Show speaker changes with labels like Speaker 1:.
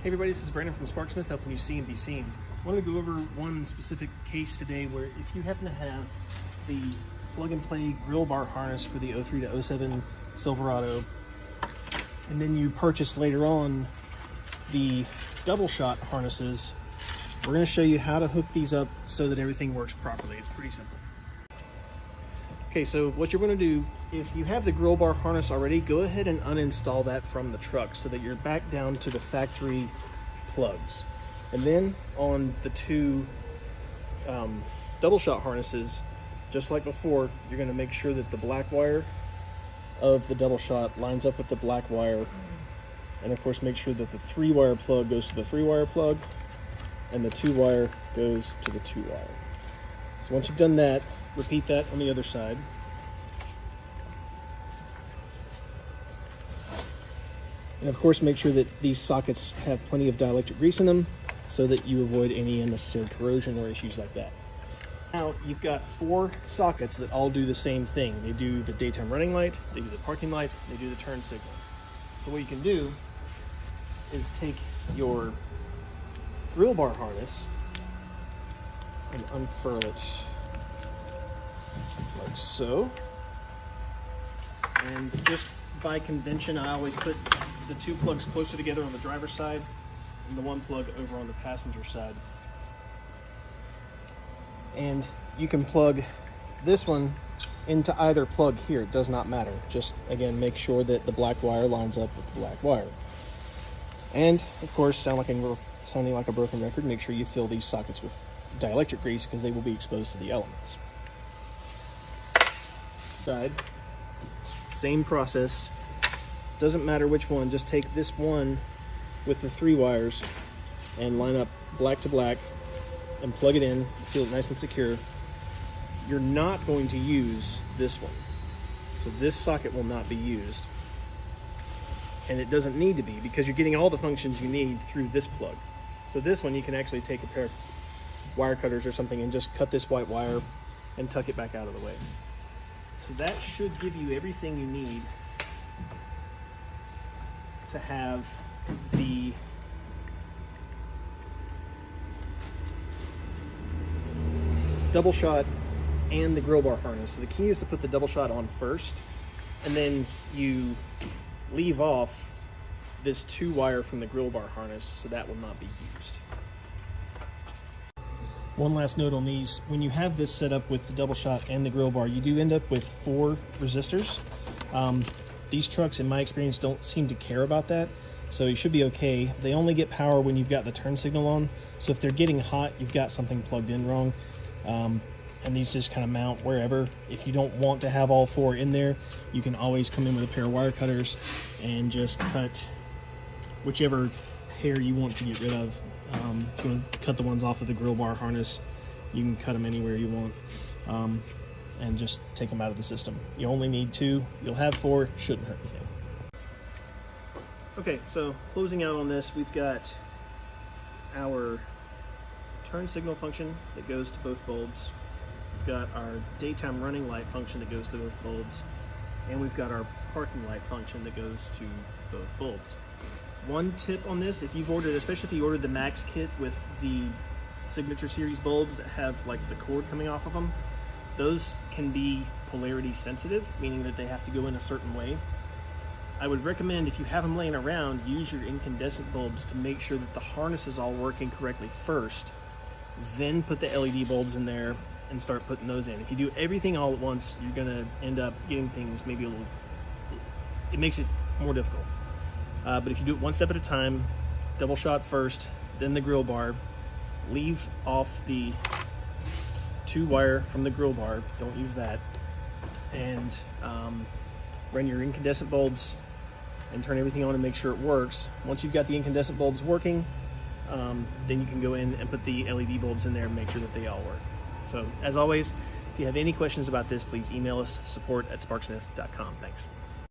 Speaker 1: Hey everybody, this is Brandon from Sparksmith, helping you see and be seen. I want to go over one specific case today where if you happen to have the plug-and-play GrilleBar harness for the 03 to 07 Silverado, and then you purchase later on the DoubleShot harnesses, we're going to show you how to hook these up so that everything works properly. It's pretty simple. Okay, so what you're going to do, if you have the GrilleBar harness already, go ahead and uninstall that from the truck so that you're back down to the factory plugs. And then on the two DoubleShot harnesses, just like before, you're going to make sure that the black wire of the DoubleShot lines up with the black wire. And of course, make sure that the 3-wire plug goes to the 3-wire plug and the 2-wire goes to the 2-wire. So once you've done that, repeat that on the other side. And of course, make sure that these sockets have plenty of dielectric grease in them so that you avoid any unnecessary corrosion or issues like that. Now, you've got 4 sockets that all do the same thing. They do the daytime running light, they do the parking light, they do the turn signal. So what you can do is take your GrilleBar harness and unfurl it like so. And just by convention, I always put the 2 plugs closer together on the driver's side and the 1 plug over on the passenger side. And you can plug this one into either plug here. It does not matter. Just, again, make sure that the black wire lines up with the black wire. And, of course, sounding like a broken record, make sure you fill these sockets with dielectric grease because they will be exposed to the elements. Side, same process. Doesn't matter which one, just take this one with the 3 wires and line up black to black and plug it in, feel it nice and secure. You're not going to use this one. So this socket will not be used. And it doesn't need to be because you're getting all the functions you need through this plug. So this one you can actually take a pair of wire cutters or something and just cut this white wire and tuck it back out of the way. So that should give you everything you need to have the DoubleShot and the GrilleBar harness. So the key is to put the DoubleShot on first, and then you leave off this 2-wire from the GrilleBar harness, so that will not be used. One last note on these: when you have this set up with the DoubleShot and the GrilleBar, you do end up with 4 resistors. These trucks, in my experience, don't seem to care about that, so you should be okay. They only get power when you've got the turn signal on, so if they're getting hot, you've got something plugged in wrong. And these just kind of mount wherever. If you don't want to have all 4 in there, you can always come in with a pair of wire cutters and just cut whichever hair you want to get rid of. If you want to cut the ones off of the GrilleBar harness, you can cut them anywhere you want, and just take them out of the system. You only need 2. You'll have 4. Shouldn't hurt anything. Okay, so closing out on this, we've got our turn signal function that goes to both bulbs. We've got our daytime running light function that goes to both bulbs, and we've got our parking light function that goes to both bulbs. One tip on this, if you've ordered, especially if you ordered the Max kit with the Signature Series bulbs that have like the cord coming off of them, those can be polarity sensitive, meaning that they have to go in a certain way. I would recommend, if you have them laying around, use your incandescent bulbs to make sure that the harness is all working correctly first, then put the LED bulbs in there and start putting those in. If you do everything all at once, you're gonna end up getting things maybe a little, it makes it more difficult. But if you do it one step at a time, DoubleShot first, then the GrilleBar, leave off the 2-wire from the GrilleBar, don't use that, and run your incandescent bulbs and turn everything on and make sure it works. Once you've got the incandescent bulbs working, then you can go in and put the LED bulbs in there and make sure that they all work. So as always, if you have any questions about this, please email us, support@sparksmith.com. Thanks.